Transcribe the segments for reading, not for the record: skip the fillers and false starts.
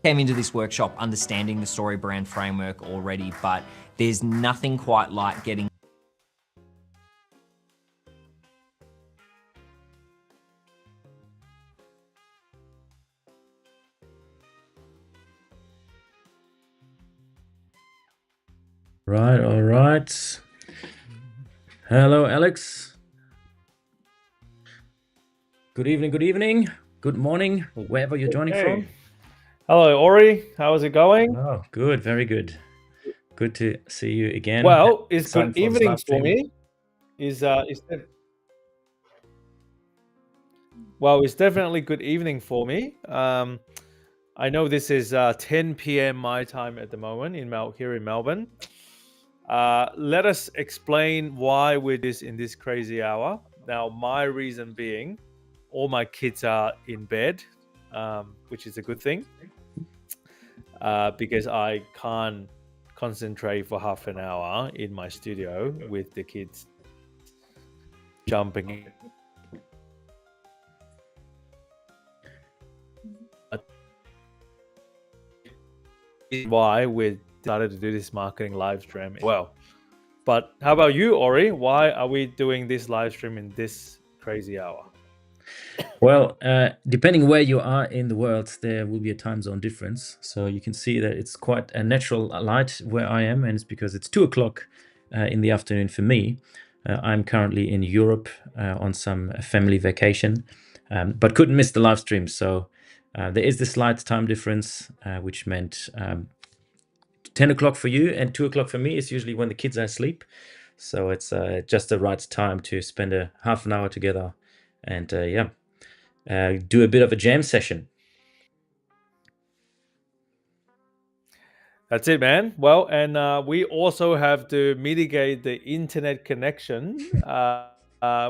came into this workshop understanding the StoryBrand framework already, but there's nothing quite like getting Right, all right. Hello, Alex. Good evening, good morning, wherever you're joining from. Hello, Ori. How's it going? Oh, good, very good. Good to see you again. Well, it's Excited good for this evening live for stream. me. It's definitely good evening for me. I know this is 10 p.m. my time at the moment here in Melbourne. Let us explain why we're in this crazy hour. Now, my reason being, all my kids are in bed, which is a good thing, because I can't concentrate for half an hour in my studio with the kids jumping. Why we decided to do this marketing live stream as well. But how about you, Ori? Why are we doing this live stream in this crazy hour? Well, depending where you are in the world, there will be a time zone difference. So you can see that it's quite a natural light where I am, and it's because it's 2:00 in the afternoon for me. I'm currently in Europe on some family vacation, but couldn't miss the live stream. So there is this slight time difference, which meant 10 o'clock for you and 2:00 for me is usually when the kids are asleep. So it's just the right time to spend a half an hour together and do a bit of a jam session. That's it, man. Well, and we also have to mitigate the internet connection,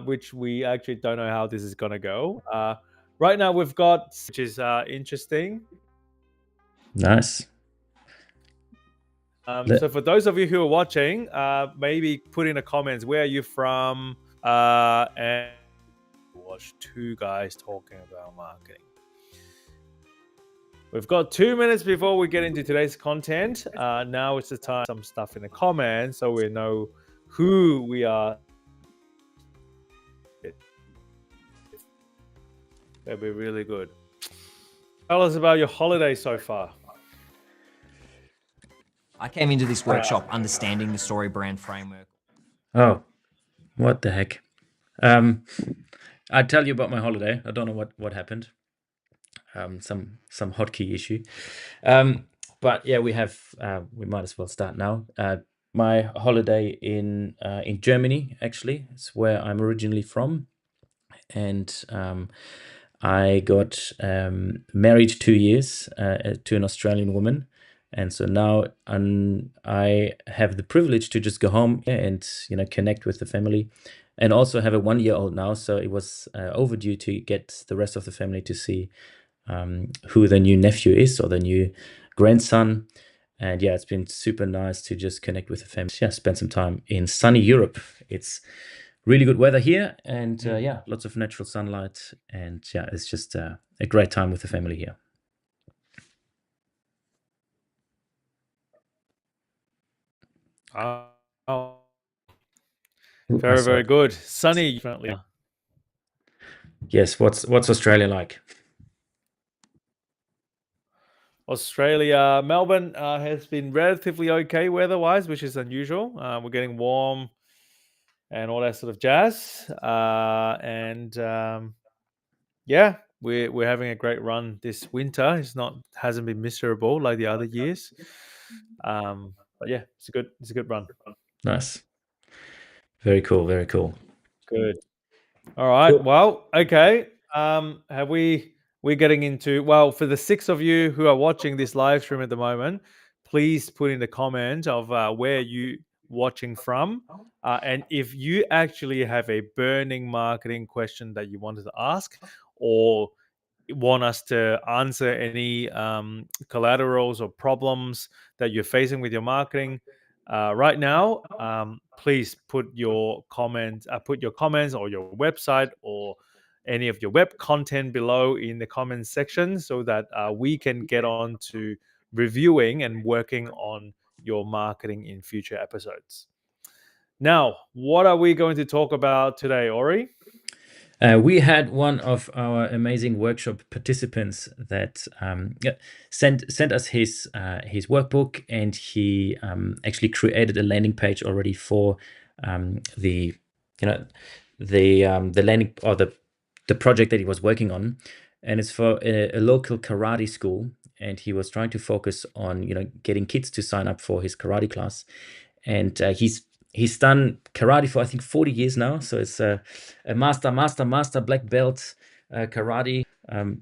which we actually don't know how this is going to go. Right now, we've got, which is interesting. Nice. So for those of you who are watching, maybe put in the comments, where are you from? And watch two guys talking about marketing. We've got 2 minutes before we get into today's content. Now it's the time some stuff in the comments so we know who we are. That'd be really good. Tell us about your holiday so far. I came into this workshop understanding the StoryBrand framework. Oh, what the heck? I'd tell you about my holiday. I don't know what happened. Some hotkey issue. But yeah, we might as well start now. My holiday in Germany, actually, it's where I'm originally from, and I got married 2 years to an Australian woman, and so now I have the privilege to just go home and connect with the family, and also have a 1-year-old now. So it was overdue to get the rest of the family to see who the new nephew is or the new grandson. And yeah, it's been super nice to just connect with the family. Yeah, spend some time in sunny Europe. It's really good weather here, and lots of natural sunlight, and yeah, it's just a great time with the family here. Oh, very good. Sunny, definitely. Yes. What's Australia like? Australia, Melbourne has been relatively okay weather-wise, which is unusual. We're getting warm and all that sort of jazz. We're having a great run this winter. Hasn't been miserable like the other years. But yeah, it's a good run. Nice. Very cool. Good. All right. Cool. Well, okay. We're getting into, for the 6 of you who are watching this live stream at the moment, please put in the comment of where you watching from, and if you actually have a burning marketing question that you wanted to ask, or want us to answer any collaterals or problems that you're facing with your marketing right now, please put your comments or your website or any of your web content below in the comments section so that we can get on to reviewing and working on your marketing in future episodes. Now, what are we going to talk about today, Ori? We had one of our amazing workshop participants that sent us his workbook, and he actually created a landing page already for the landing or the project that he was working on, and it's for a local karate school, and he was trying to focus on getting kids to sign up for his karate class, and he's done karate for I think 40 years now, so it's a master black belt karate.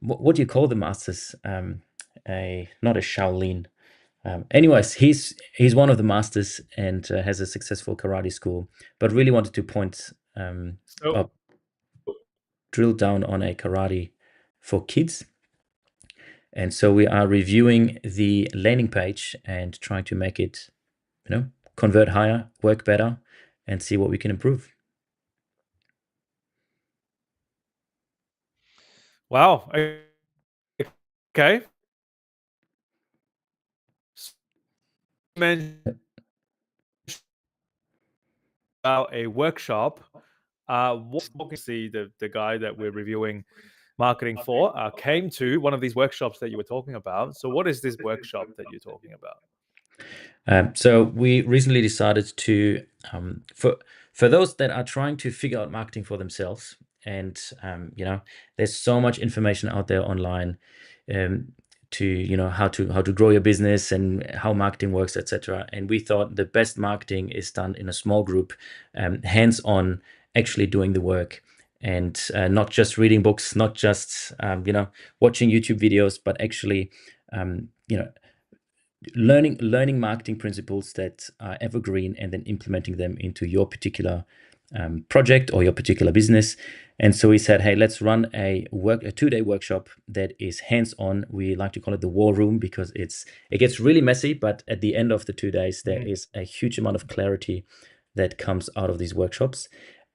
What do you call the masters? Not a Shaolin. Anyways, he's one of the masters and has a successful karate school, but really wanted to drill down on a karate for kids. And so we are reviewing the landing page and trying to make it, convert higher, work better, and see what we can improve. Wow. Okay. Mentioned about a workshop. See the guy that we're reviewing marketing for came to one of these workshops that you were talking about. So what is this workshop that you're talking about? So we recently decided to, for those that are trying to figure out marketing for themselves, and there's so much information out there online to how to grow your business and how marketing works, etc. And we thought the best marketing is done in a small group, hands-on, actually doing the work. And not just reading books, not just watching YouTube videos, but actually learning marketing principles that are evergreen and then implementing them into your particular project or your particular business. And so we said, hey, let's run a 2-day workshop that is hands-on. We like to call it the war room because it gets really messy, but at the end of the 2 days, there is a huge amount of clarity that comes out of these workshops.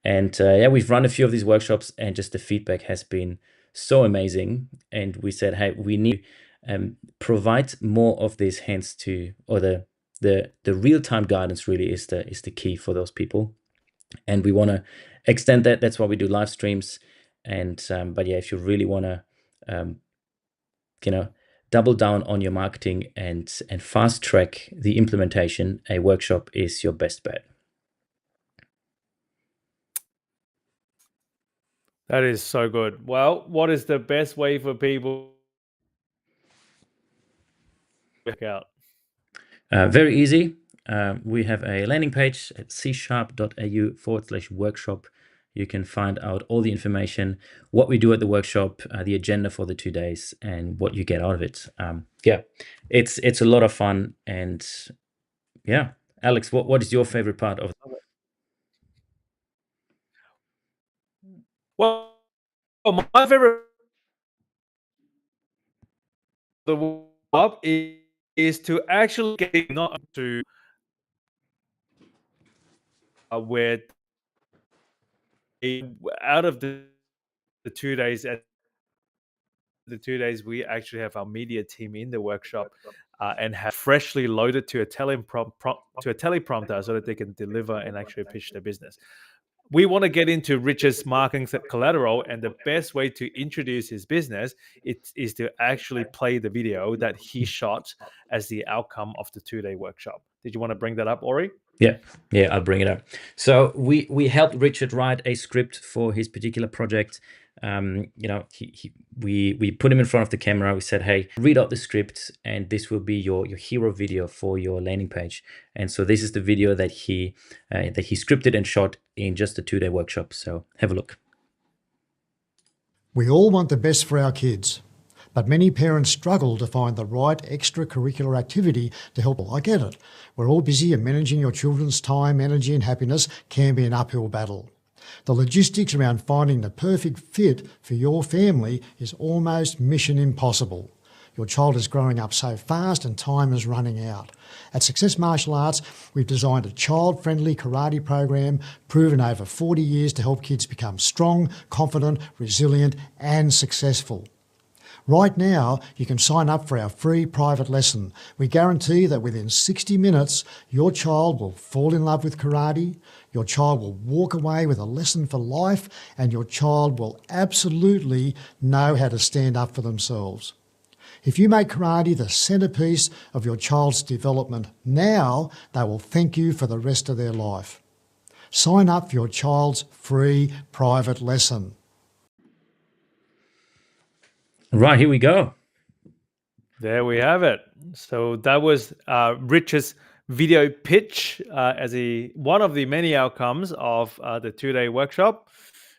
And we've run a few of these workshops, and just the feedback has been so amazing. And we said, hey, we need provide more of these the real-time guidance really is the key for those people, and we want to extend that. That's why we do live streams. And but yeah, if you really want to double down on your marketing and fast track the implementation, a workshop is your best bet. That is so good. Well, what is the best way for people to check out? Very easy. We have a landing page at csharp.au/workshop. You can find out all the information, what we do at the workshop, the agenda for the 2 days, and what you get out of it. It's a lot of fun. And yeah, Alex, what is your favorite part of it? Well, my favorite the workshop is to actually get not to where out of the 2 days we actually have our media team in the workshop and have freshly loaded to a teleprompter so that they can deliver and actually pitch their business. We want to get into Richard's marketing collateral, and the best way to introduce his business is to actually play the video that he shot as the outcome of the 2-day workshop. Did you want to bring that up, Ori? Yeah, I'll bring it up. So we helped Richard write a script for his particular project. We put him in front of the camera. We said, hey, read out the script, and this will be your hero video for your landing page. And so this is the video that he scripted and shot in just a 2-day workshop. So have a look. We all want the best for our kids, but many parents struggle to find the right extracurricular activity to help. I get it. We're all busy, and managing your children's time, energy and happiness can be an uphill battle. The logistics around finding the perfect fit for your family is almost mission impossible. Your child is growing up so fast and time is running out. At Success Martial Arts, we've designed a child-friendly karate program proven over 40 years to help kids become strong, confident, resilient and successful. Right now, you can sign up for our free private lesson. We guarantee that within 60 minutes, your child will fall in love with karate, your child will walk away with a lesson for life, and your child will absolutely know how to stand up for themselves. If you make karate the centrepiece of your child's development now, they will thank you for the rest of their life. Sign up for your child's free private lesson. Right, here we go. There we have it. So that was Rich's video pitch as one of the many outcomes of the 2-day workshop.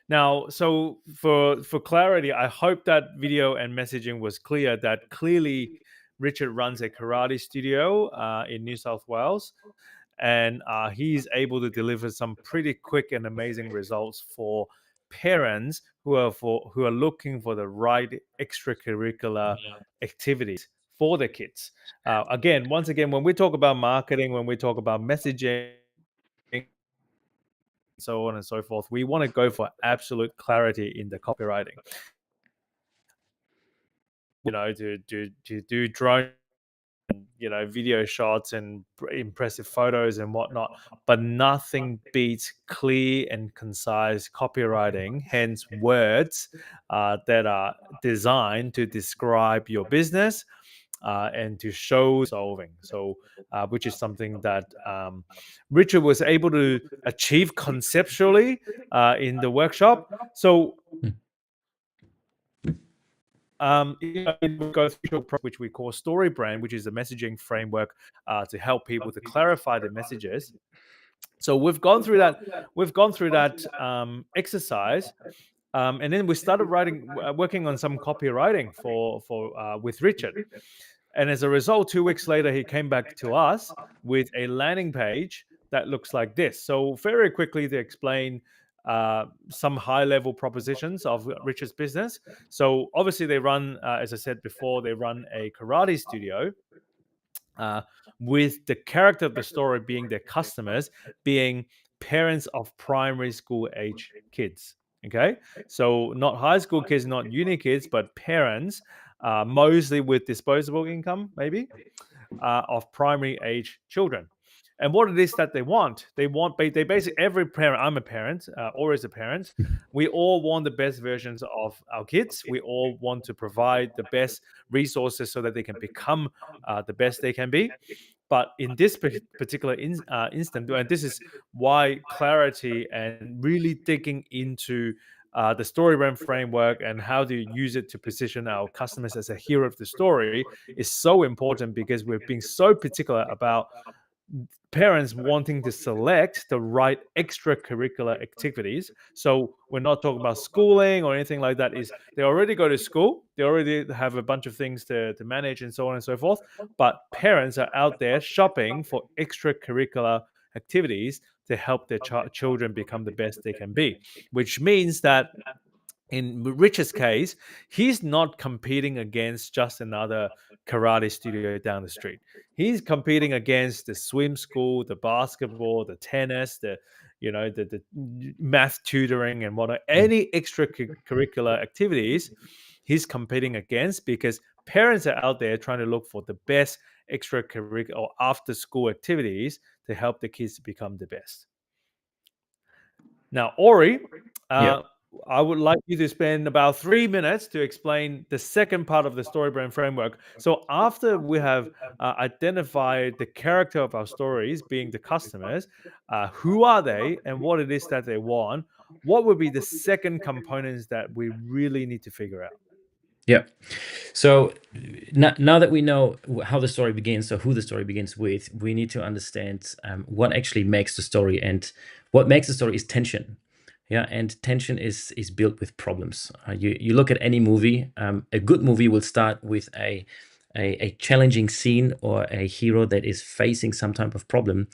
Now, so for clarity, I hope that video and messaging was clear, that clearly Richard runs a karate studio in New South Wales, and he's able to deliver some pretty quick and amazing results for parents who are looking for the right extracurricular activities for their kids. Once again, when we talk about marketing, when we talk about messaging, so on and so forth, we want to go for absolute clarity in the copywriting. To do drone, video shots and impressive photos and whatnot, but nothing beats clear and concise copywriting, hence words that are designed to describe your business and to show solving. So, which is something that Richard was able to achieve conceptually in the workshop. So, we go through which we call StoryBrand, which is a messaging framework to help people to clarify their messages. So we've gone through that. We've gone through that exercise, and then we started working on some copywriting for with Richard. And as a result, 2 weeks later, he came back to us with a landing page that looks like this. So very quickly to explain some high-level propositions of Richard's business. So obviously they run, as I said before, they run a karate studio with the character of the story being their customers, being parents of primary school age kids. Okay, so not high school kids, not uni kids, but parents, mostly with disposable income, maybe, of primary age children. And what it is that they basically, every parent, I'm a parent, or is a parent, we all want the best versions of our kids. We all want to provide the best resources so that they can become the best they can be. But in this particular instant, and this is why clarity and really digging into the StoryBrand framework and how to use it to position our customers as a hero of the story is so important, because we're being so particular about parents wanting to select the right extracurricular activities. So we're not talking about schooling or anything like that. Is they already go to school, they already have a bunch of things to manage and so on and so forth. But parents are out there shopping for extracurricular activities to help their children become the best they can be, which means that in Richard's case, he's not competing against just another karate studio down the street. He's competing against the swim school, the basketball, the tennis, the math tutoring and whatnot. Any extracurricular activities he's competing against, because parents are out there trying to look for the best extracurricular or after school activities to help the kids to become the best. Now, Ori, I would like you to spend about 3 minutes to explain the second part of the StoryBrand framework. So after we have identified the character of our stories, being the customers, who are they and what it is that they want, what would be the second components that we really need to figure out? Yeah. So now that we know how the story begins, so who the story begins with, we need to understand what actually makes the story. And what makes the story is tension. Yeah, and tension is built with problems. You look at any movie. A good movie will start with a challenging scene or a hero that is facing some type of problem,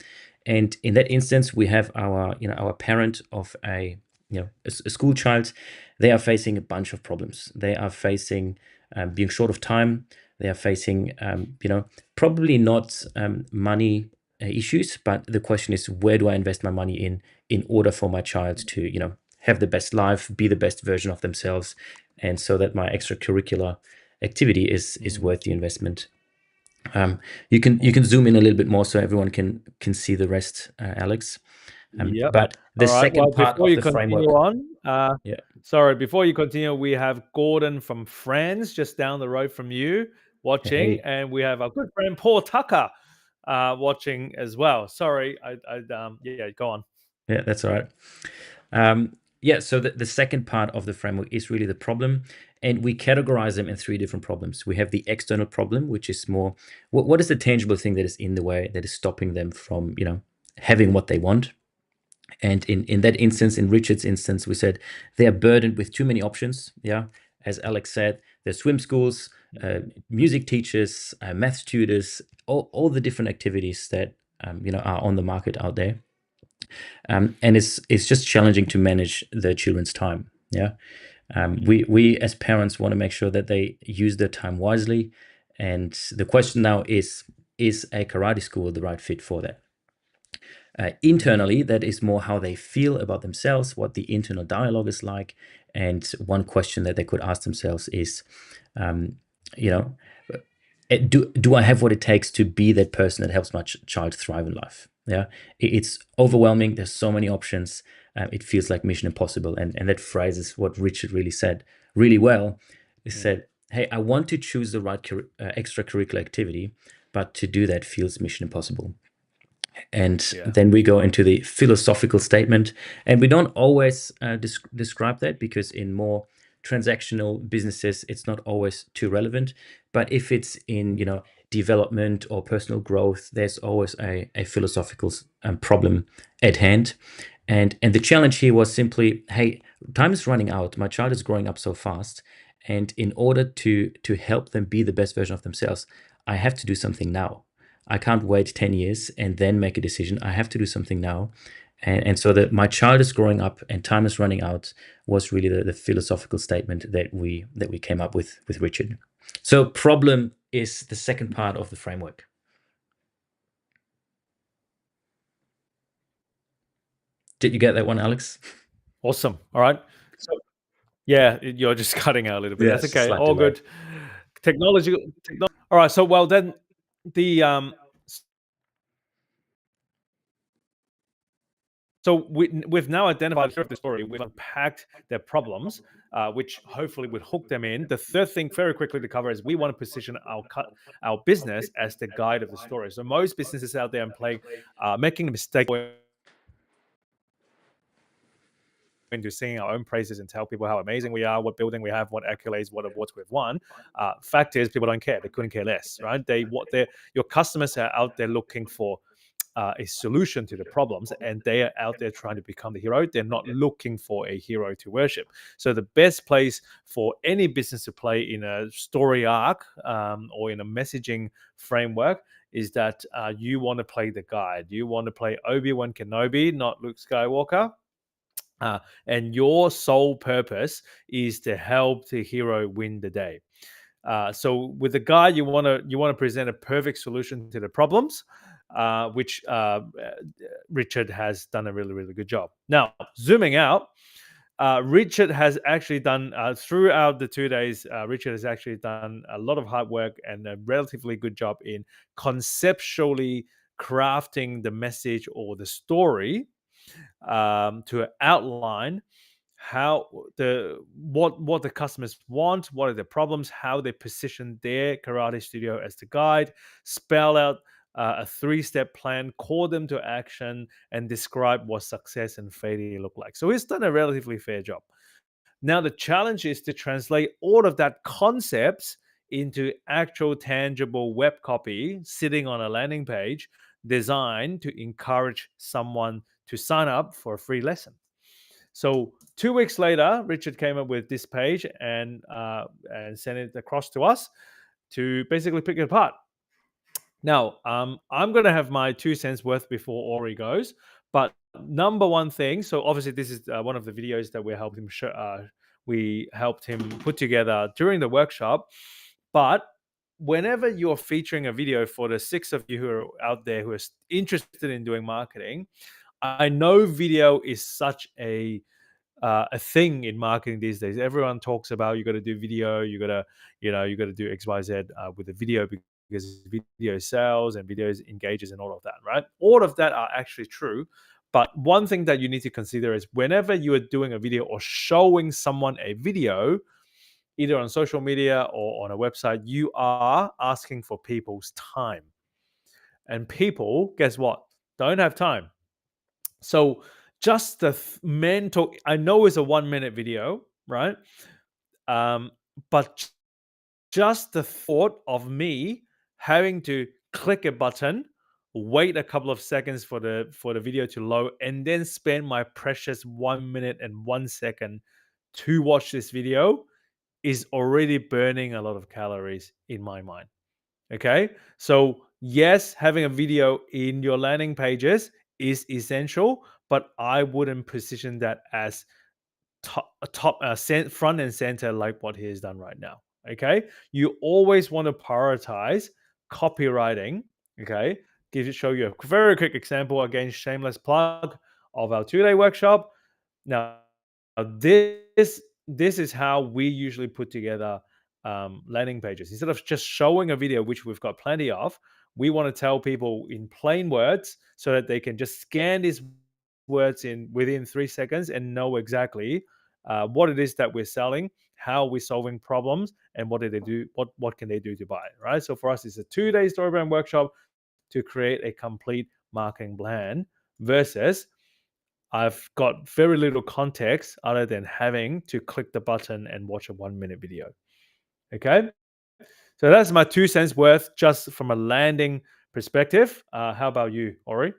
and in that instance, we have our parent of a school child. They are facing a bunch of problems. They are facing being short of time. They are facing, probably not money issues, but the question is, where do I invest my money in order for my child to, have the best life, be the best version of themselves, and so that my extracurricular activity is worth the investment. You can zoom in a little bit more so everyone can see the rest, Alex. Yep. But the All right. second Well, part before of you the continue framework, on, yeah, sorry, before you continue, we have Gordon from France just down the road from you watching, hey, and we have our good friend Paul Tucker watching as well. Sorry, yeah, go on. yeah, that's all right. So the second part of the framework is really the problem, and we categorize them in 3 different problems. We have the external problem, which is more what is the tangible thing that is in the way that is stopping them from having what they want. And in that instance, in Richard's instance, we said they are burdened with too many options. Yeah, as Alex said, there's swim schools, music teachers, math tutors, all the different activities that are on the market out there. And it's just challenging to manage the children's time. Yeah, we as parents want to make sure that they use their time wisely. And the question now is a karate school the right fit for that? Internally, that is more how they feel about themselves, what the internal dialogue is like. And one question that they could ask themselves is, do I have what it takes to be that person that helps my child thrive in life? Yeah, it's overwhelming. There's so many options. It feels like mission impossible. And that phrase is what Richard really said really well. He said, hey, I want to choose the right extracurricular activity, but to do that feels mission impossible. And then we go into the philosophical statement, and we don't always describe that, because in more transactional businesses it's not always too relevant. But if it's in development or personal growth, there's always a philosophical problem at hand. And the challenge here was simply, hey, time is running out, my child is growing up so fast, and in order to help them be the best version of themselves, I have to do something now. I can't wait 10 years and then make a decision. I have to do something now. And so that my child is growing up and time is running out was really the philosophical statement that we came up with Richard. So problem is the second part of the framework. Did you get that one, Alex? Awesome. All right. So, yeah, you're just cutting out a little bit. Yeah, That's okay. slight All delay. good. Technology. All right. So, well, then the so we've now identified the story. We've unpacked their problems, which hopefully would hook them in. The third thing, very quickly to cover, is we want to position our business as the guide of the story. So most businesses out there making a mistake into singing our own praises and tell people how amazing we are, what building we have, what accolades, what awards we've won. Fact is, people don't care. They couldn't care less, right? Your customers are out there looking for a solution to the problems, and they are out there trying to become the hero. They're not looking for a hero to worship. So the best place for any business to play in a story arc or in a messaging framework is that you want to play the guide. You want to play Obi-Wan Kenobi, not Luke Skywalker. And your sole purpose is to help the hero win the day. So with the guide, you want to present a perfect solution to the problems, which Richard has done a really, really good job. Now, zooming out, Richard has actually done throughout the 2 days. Richard has actually done a lot of hard work and a relatively good job in conceptually crafting the message or the story to outline what the customers want, what are the problems, how they position their karate studio as the guide, spell out a 3-step plan, call them to action, and describe what success and failure look like. So he's done a relatively fair job. Now the challenge is to translate all of that concepts into actual tangible web copy sitting on a landing page designed to encourage someone to sign up for a free lesson. So 2 weeks later, Richard came up with this page and sent it across to us to basically pick it apart. Now, I'm going to have my 2 cents worth before Ori goes. But number one thing, so obviously this is one of the videos that we helped him put together during the workshop. But whenever you're featuring a video, for the 6 of you who are out there who are interested in doing marketing, I know video is such a thing in marketing these days. Everyone talks about you got to do video, you got to do XYZ with the video, because video sells and videos engages and all of that, right? All of that are actually true. But one thing that you need to consider is whenever you are doing a video or showing someone a video, either on social media or on a website, you are asking for people's time. And people, guess what? Don't have time. So just the mental, I know it's a 1-minute video, right? But just the thought of me having to click a button, wait a couple of seconds for the video to load, and then spend my precious 1 minute and 1 second to watch this video is already burning a lot of calories in my mind. Okay, so yes, having a video in your landing pages is essential, but I wouldn't position that as front and center like what he has done right now. Okay, you always want to prioritize copywriting. Okay, show you a very quick example, again, shameless plug of our 2-day workshop. Now this is how we usually put together landing pages. Instead of just showing a video, which we've got plenty of, we want to tell people in plain words so that they can just scan these words in within 3 seconds and know exactly what it is that we're selling, how we're solving problems, and what do they do, what can they do to buy it, right? So for us, it's a 2-day StoryBrand workshop to create a complete marketing plan, versus I've got very little context other than having to click the button and watch a 1-minute video. Okay, so that's my 2 cents worth just from a landing perspective. How about you, Ori?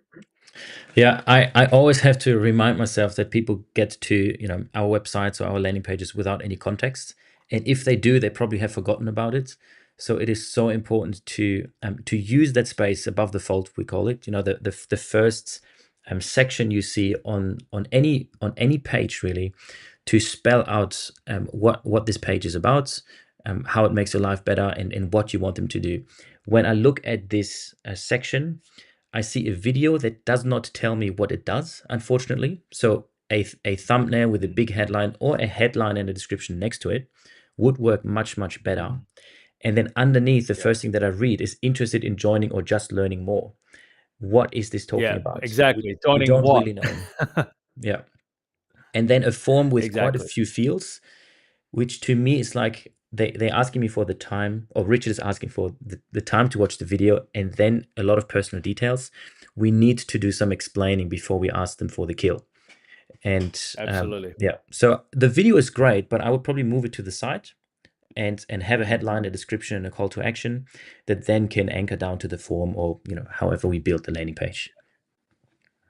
Yeah, I always have to remind myself that people get to, our websites or our landing pages without any context. And if they do, they probably have forgotten about it. So it is so important to use that space above the fold, we call it. The first section you see on any page, really, to spell out what this page is about, how it makes your life better, and what you want them to do. When I look at this section, I see a video that does not tell me what it does, unfortunately. So a thumbnail with a big headline or a headline and a description next to it would work much, much better. And then underneath, the first thing that I read is interested in joining or just learning more. What is this talking about? Exactly. We don't what? really know. Yeah. And then a form with quite a few fields, which to me is like they're asking me for the time, or Richard is asking for the time to watch the video, and then a lot of personal details. We need to do some explaining before we ask them for the kill. And Absolutely. So the video is great, but I would probably move it to the side and have a headline, a description, and a call to action that then can anchor down to the form, or however we build the landing page.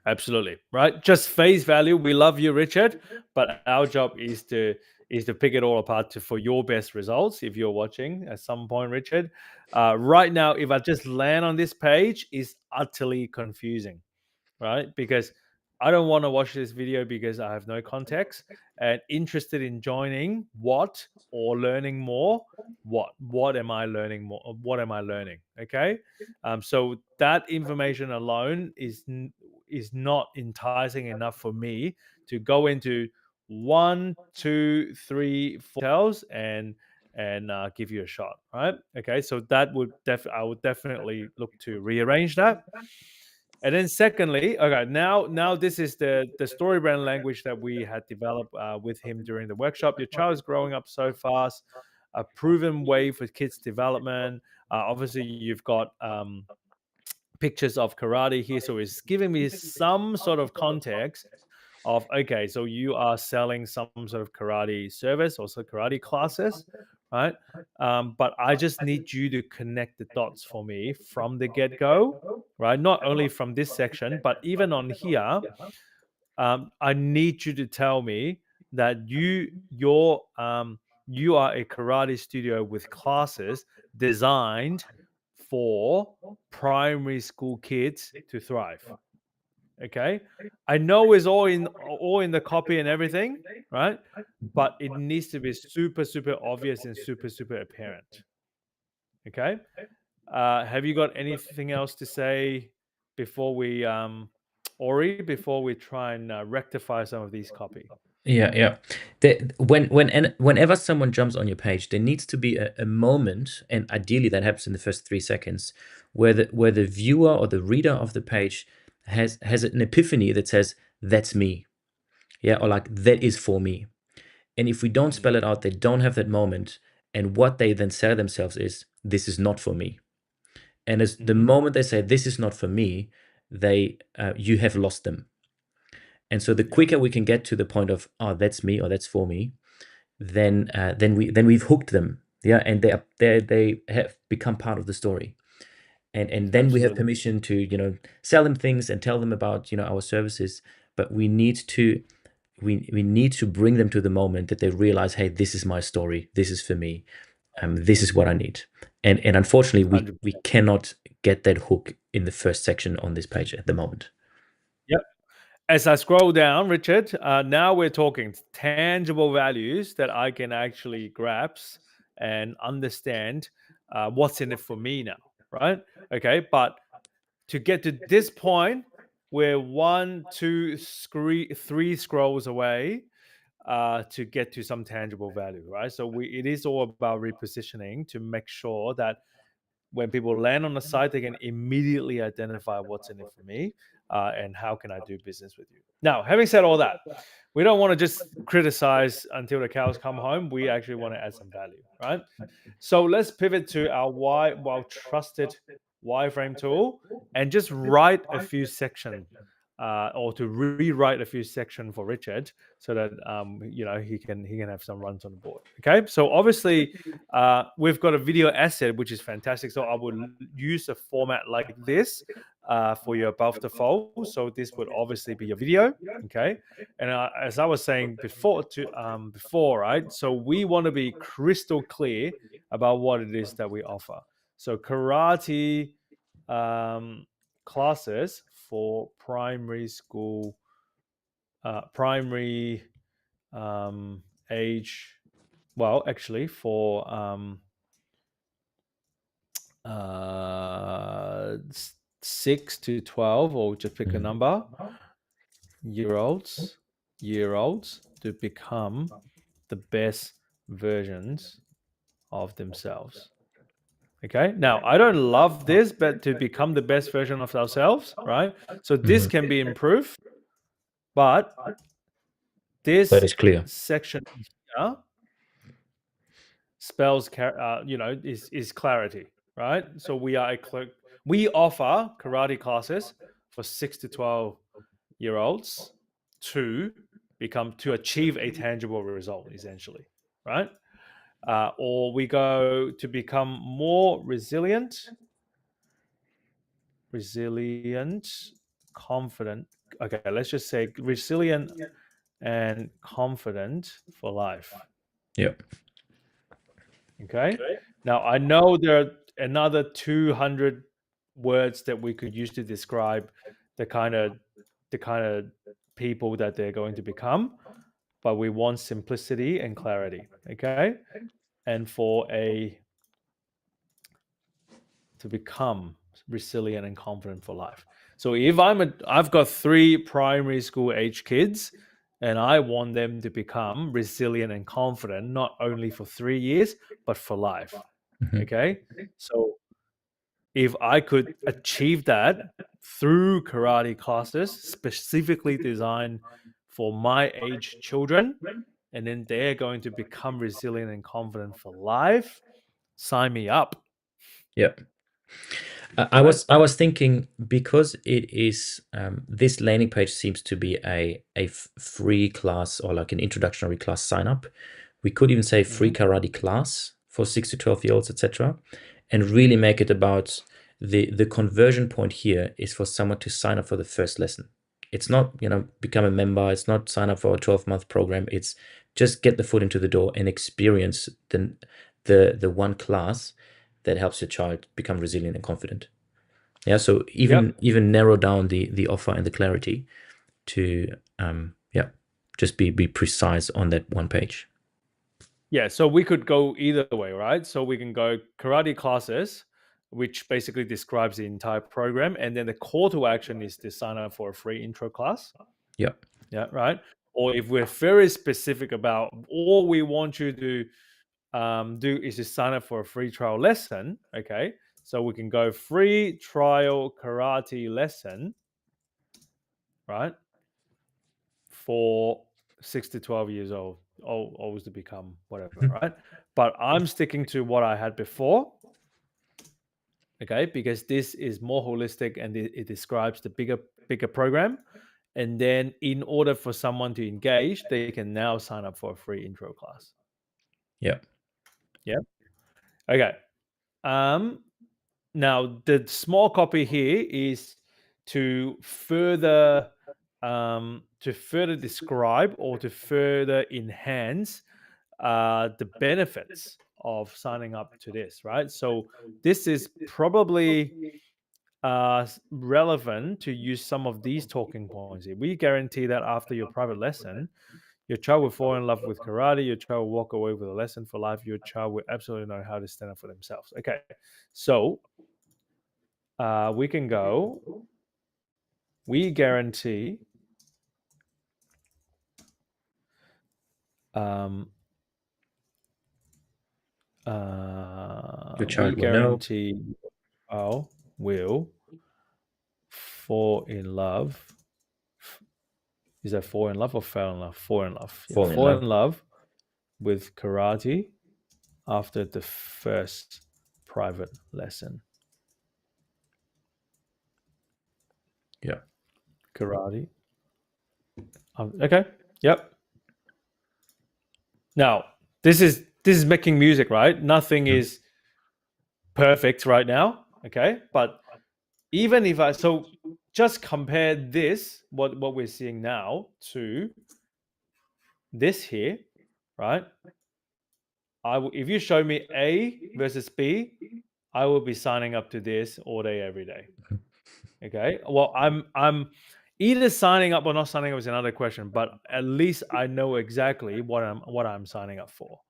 Absolutely, right? Just face value. We love you, Richard, but our job is to pick it all apart for your best results. If you're watching at some point, Richard, right now, if I just land on this page, is utterly confusing, right? Because I don't want to watch this video because I have no context and interested in joining what or learning more. What am I learning more? What am I learning? Okay, so that information alone is not enticing enough for me to go into 1, 2, 3, 4 details and give you a shot, right? Okay, so that would I would definitely look to rearrange that. And then secondly, okay, now this is the StoryBrand language that we had developed with him during the workshop. Your child is growing up so fast, a proven way for kids development. Obviously, you've got pictures of karate here, so it's giving me some sort of context of, okay, so you are selling some sort of karate service, also karate classes, right? But I just need you to connect the dots for me from the get-go, right? Not only from this section, but even on here, I need you to tell me that you are a karate studio with classes designed for primary school kids to thrive. Okay, I know it's all in the copy and everything, right? But it needs to be super, super obvious and super, super apparent. Okay. Have you got anything else to say before we, Ori, before we try and rectify some of these copy? Yeah. Whenever someone jumps on your page, there needs to be a moment, and ideally that happens in the first 3 seconds, where the viewer or the reader of the page has an epiphany that says, "That's me," yeah, or like, "That is for me." And if we don't spell it out, they don't have that moment. And what they then say themselves is, "This is not for me." And as the moment they say, "This is not for me," you have lost them. And so the quicker we can get to the point of, "Oh, that's me," or "That's for me," then we've hooked them. Yeah, and they have become part of the story. And then we have Absolutely. permission to sell them things and tell them about our services. But we need to bring them to the moment that they realize, hey, this is my story. This is for me. This is what I need. And unfortunately, we cannot get that hook in the first section on this page at the moment. Yep. As I scroll down, Richard, now we're talking tangible values that I can actually grasp and understand what's in it for me now, right? Okay, but to get to this point, we're 1, 2, 3 scrolls away to get to some tangible value, right? So it is all about repositioning to make sure that when people land on the site, they can immediately identify what's in it for me and how can I do business with you. Now, having said all that, we don't want to just criticize until the cows come home. We actually want to add some value, right? So let's pivot to our trusted wireframe tool and just write a few sections or to rewrite a few sections for Richard so that he can have some runs on the board. Okay, so obviously we've got a video asset which is fantastic. So I would use a format like this for your above the fold. So this would obviously be a video. Okay, and as I was saying before, right? So we want to be crystal clear about what it is that we offer. So karate classes for primary school, primary age. Well, actually, for 6 to 12, or just pick a number, year olds to become the best versions of themselves. Okay, now I don't love this, but to become the best version of ourselves, right? So this can be improved, but this That is clear. section here spells is clarity, right? So we offer karate classes for 6 to 12-year-olds to achieve a tangible result, essentially, right? Or we go to become more resilient, confident. Okay, let's just say resilient and confident for life. Yep. Okay. Now I know there are another 200 words that we could use to describe the kind of people that they're going to become, but we want simplicity and clarity. Okay. And to become resilient and confident for life. So if I've got 3 primary school age kids and I want them to become resilient and confident, not only for 3 years, but for life. Okay. So if I could achieve that through karate classes specifically designed for my age children, and then they're going to become resilient and confident for life, sign me up. Yep. I was thinking, because it is this landing page seems to be a free class, or like an introductory class sign up. We could even say free karate class for 6 to 12-year-olds, etc., and really make it about the conversion point here is for someone to sign up for the first lesson. It's not become a member. It's not sign up for a 12-month program. It's just get the foot into the door and experience the one class that helps your child become resilient and confident. Yeah, so even narrow down the offer and the clarity to just be precise on that one page. Yeah, so we could go either way, right? So we can go karate classes, which basically describes the entire program, and then the call to action is to sign up for a free intro class. Yeah. Yeah, right. Or if we're very specific about all we want you to do is to sign up for a free trial lesson. Okay, so we can go free trial karate lesson, right? For 6 to 12 years old, always to become whatever, right? But I'm sticking to what I had before, okay, because this is more holistic and it describes the bigger program. And then in order for someone to engage, they can now sign up for a free intro class. Yeah. Yeah. Okay. Now the small copy here is to further describe or to further enhance the benefits of signing up to this, right? So this is probably relevant to use some of these talking points here. We guarantee that after your private lesson, your child will fall in love with karate, your child will walk away with a lesson for life, your child will absolutely know how to stand up for themselves. Okay, so we can go, we guarantee Your child we will know. guarantee our will fall in love. Is that fall in love or fell in love? Fall in love. Yeah, Fall in fall love. in love with karate after the first private lesson. Yeah. Karate. Okay. Yep. Now, this is making music, right? Nothing is perfect right now. Okay. But even if just compare this, what we're seeing now, to this here, right? If you show me A versus B, I will be signing up to this all day, every day. Okay. Well, I'm either signing up or not signing up is another question, but at least I know exactly what I'm signing up for,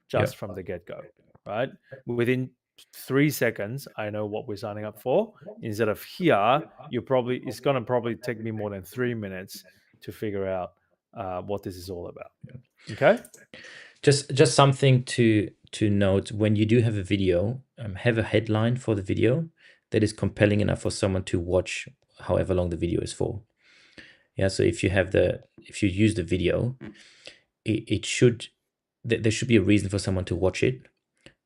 just from the get go, right? Within 3 seconds, I know what we're signing up for. Instead of here, it's gonna probably take me more than 3 minutes to figure out what this is all about. Okay. Just something to note: when you do have a video, have a headline for the video that is compelling enough for someone to watch however long the video is for. Yeah, so if you use the video, there should be a reason for someone to watch it.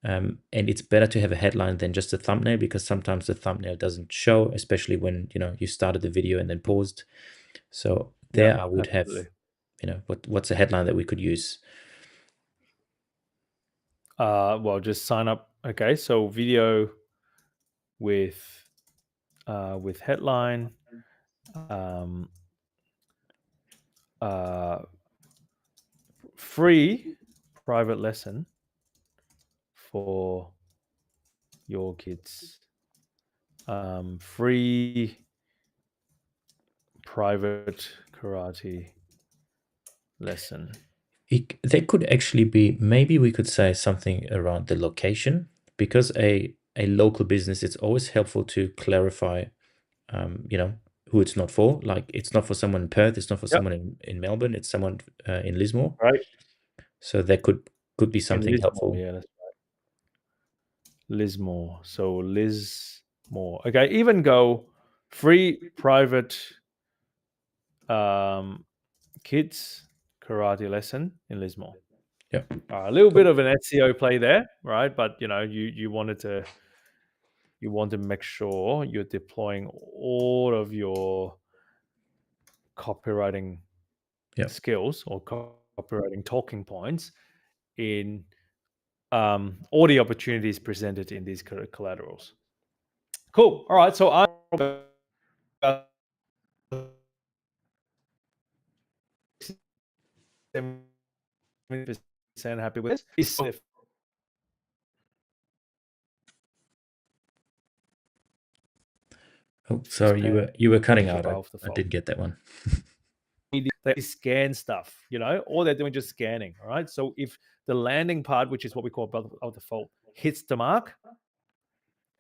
And it's better to have a headline than just a thumbnail, because sometimes the thumbnail doesn't show, especially when you started the video and then paused. So there, I would absolutely. have what's a headline that we could use. Well, just sign up. Okay, so video with headline, free private lesson for your kids. Free private karate lesson. There could actually be, maybe we could say something around the location, because a local business, it's always helpful to clarify, who it's not for. Like, it's not for someone in Perth, it's not for someone in Melbourne, it's someone in Lismore. Right. So that could be something Lismore, helpful. yeah, that's right. Lismore. So Lismore. Okay, even go free private kids karate lesson in Lismore. Yeah. A little bit of an SEO play there, right? But you want to make sure you're deploying all of your copywriting skills or copywriting talking points in all the opportunities presented in these collaterals. Cool. All right. So I'm 70% happy with this. Oh, sorry, you were cutting out. I didn't get that one. they scan stuff, all they're doing just scanning. All right. So if the landing part, which is what we call by default, hits the mark,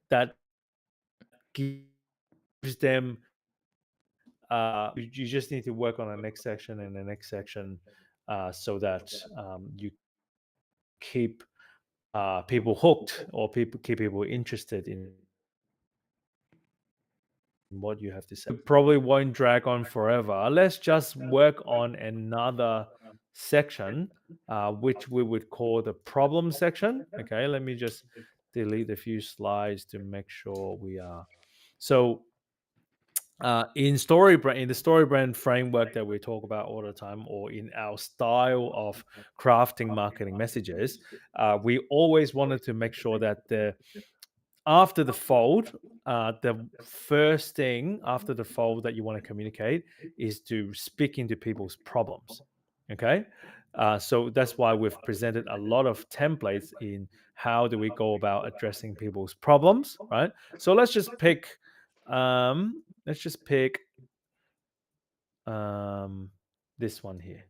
that gives them you just need to work on the next section and the next section, so that you keep people hooked, or keep people interested in what you have to say. It probably won't drag on forever. Let's just work on another section, which we would call the problem section. Okay, let me just delete a few slides to make sure we are. So in the StoryBrand framework that we talk about all the time, or in our style of crafting marketing messages, we always wanted to make sure that after the fold, the first thing after the fold that you want to communicate is to speak into people's problems. Okay. So that's why we've presented a lot of templates in how do we go about addressing people's problems, right? So let's just pick this one here.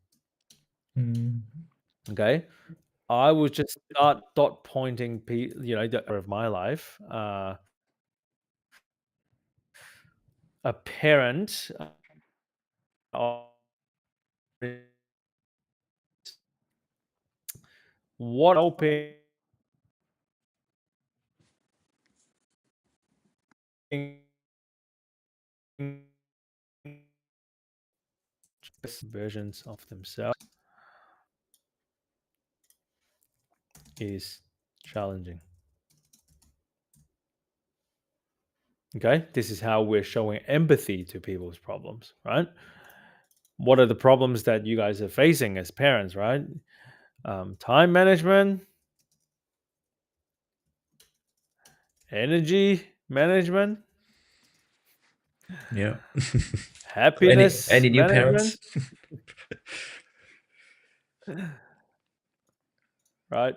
Okay. I will just start dot pointing the of my life. A parent what helping versions of themselves is challenging. Okay, this is how we're showing empathy to people's problems, right? What are the problems that you guys are facing as parents, right? Time management, energy management, Yeah. happiness any new management, parents? right?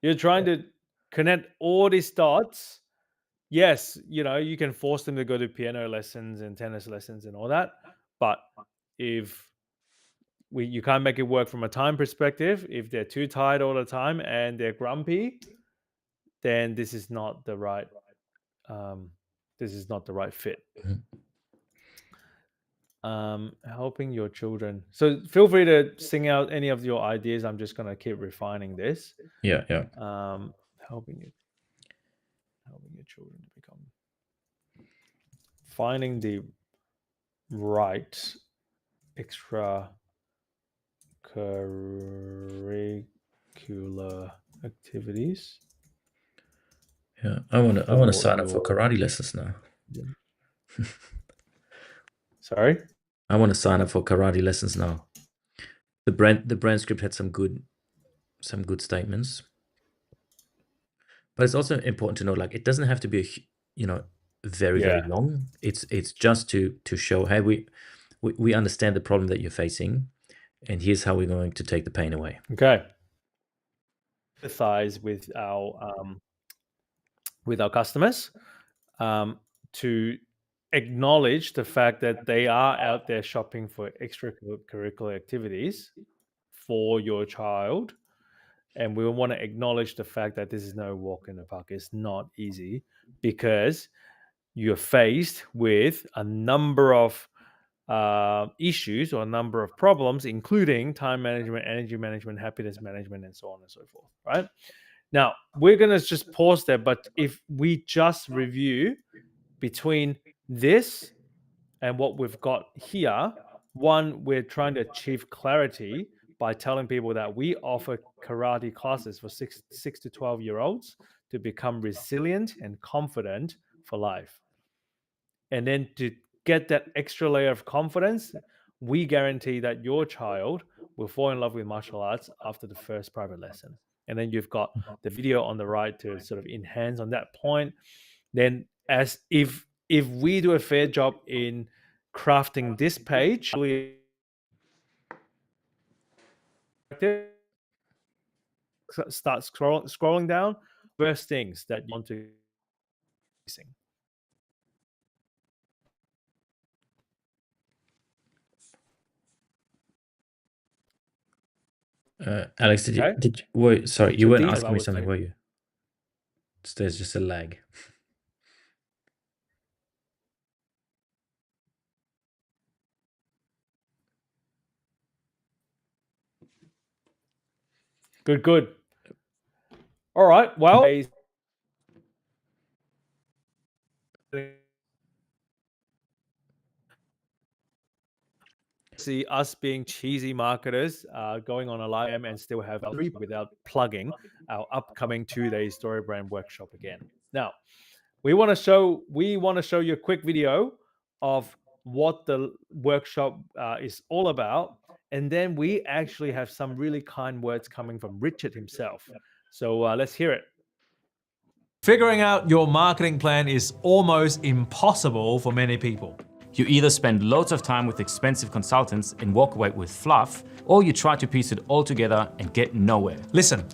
You're trying to connect all these dots. Yes, you can force them to go to piano lessons and tennis lessons and all that, but if you can't make it work from a time perspective, if they're too tired all the time and they're grumpy, then this is not the right fit. Helping your children. So feel free to sing out any of your ideas. I'm just gonna keep refining this. Yeah. Helping your children to become, finding the right extracurricular activities. Yeah. I wanna sign up for karate lessons now. Sorry? I want to sign up for karate lessons now. The brand script had some good statements, but it's also important to know, like, it doesn't have to be very very long. It's just to show, hey, we understand the problem that you're facing, and here's how we're going to take the pain away. Okay. Empathize with our customers, to acknowledge the fact that they are out there shopping for extracurricular activities for your child. And we want to acknowledge the fact that this is no walk in the park. It's not easy, because you're faced with a number of issues, or a number of problems, including time management, energy management, happiness management, and so on and so forth, right? Now, we're going to just pause there, but if we just review between this and what we've got here, one, we're trying to achieve clarity by telling people that we offer karate classes for 6 to 12-year-olds to become resilient and confident for life. And then to get that extra layer of confidence, we guarantee that your child will fall in love with martial arts after the first private lesson. And then you've got the video on the right to sort of enhance on that point. Then, as if we do a fair job in crafting this page, start scrolling down, first things that you want to see. Alex, Okay. sorry, you So weren't these- asking I me was something, saying- were you? There's just a lag. Good. All right. Well, see us being cheesy marketers going on a live and still have without plugging our upcoming 2-day StoryBrand workshop again. Now, we want to show you a quick video of what the workshop is all about, and then we actually have some really kind words coming from Richard himself. So let's hear it. Figuring out your marketing plan is almost impossible for many people. You either spend loads of time with expensive consultants and walk away with fluff, or you try to piece it all together and get nowhere. Listen,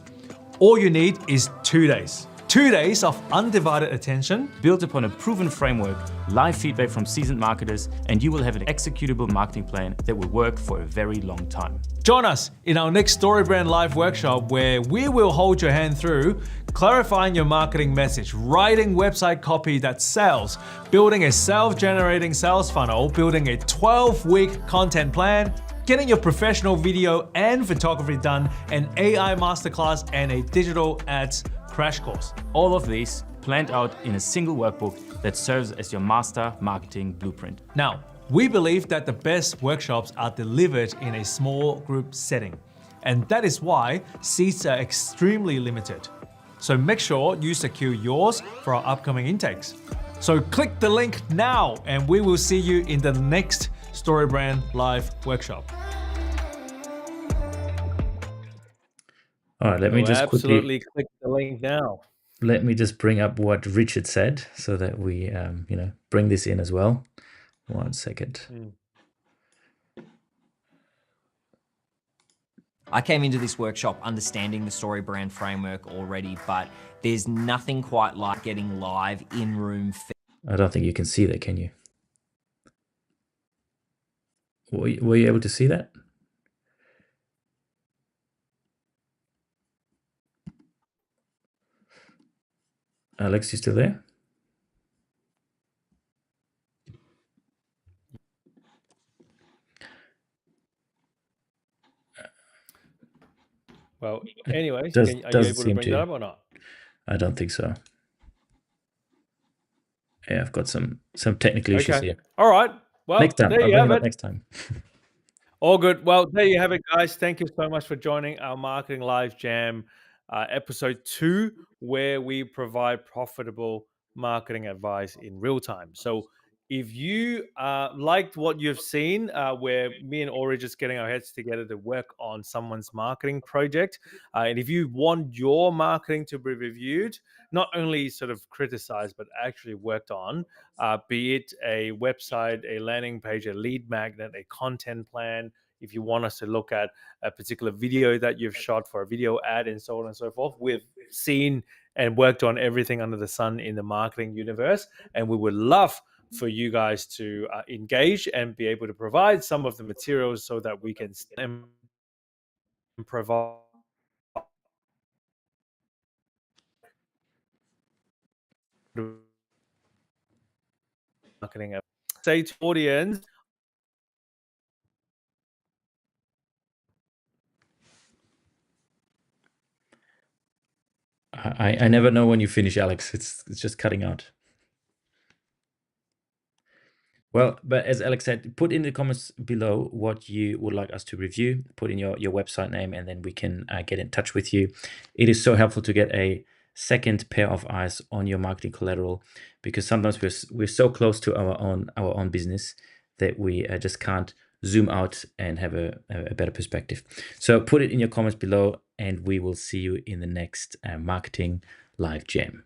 all you need is 2 days. 2 days of undivided attention. Built upon a proven framework, live feedback from seasoned marketers, and you will have an executable marketing plan that will work for a very long time. Join us in our next StoryBrand Live workshop where we will hold your hand through clarifying your marketing message, writing website copy that sells, building a self-generating sales funnel, building a 12-week content plan, getting your professional video and photography done, an AI masterclass, and a digital ads crash course. All of these planned out in a single workbook that serves as your master marketing blueprint. Now, we believe that the best workshops are delivered in a small group setting, and that is why seats are extremely limited. So make sure you secure yours for our upcoming intakes. So click the link now, and we will see you in the next StoryBrand Live workshop. All right, let me just absolutely click the link now. Let me just bring up what Richard said so that we, bring this in as well. 1 second. I came into this workshop understanding the StoryBrand framework already, but there's nothing quite like getting live in-room. I don't think you can see that, can you? Were you able to see that? Alex, you still there? Well, anyways, Does- are you doesn't able to seem bring to. that up or not? I don't think so. Yeah, I've got some technical issues Okay. here. All right. Well, Next time, there I'll you bring have it it. up next time. All good. Well, there you have it, guys. Thank you so much for joining our Marketing Live Jam episode 2, where we provide profitable marketing advice in real time. So if you liked what you've seen, where me and Ori just getting our heads together to work on someone's marketing project, and if you want your marketing to be reviewed, not only sort of criticized, but actually worked on, be it a website, a landing page, a lead magnet, a content plan, if you want us to look at a particular video that you've shot for a video ad and so on and so forth, we've seen and worked on everything under the sun in the marketing universe. And we would love for you guys to engage and be able to provide some of the materials so that we can provide marketing. Say to audience, I never know when you finish, Alex. It's just cutting out. Well, but as Alex said, put in the comments below what you would like us to review. Put in your website name, and then we can get in touch with you. It is so helpful to get a second pair of eyes on your marketing collateral, because sometimes we're so close to our own business that we just can't zoom out and have a better perspective. So put it in your comments below, and we will see you in the next Marketing Live Jam.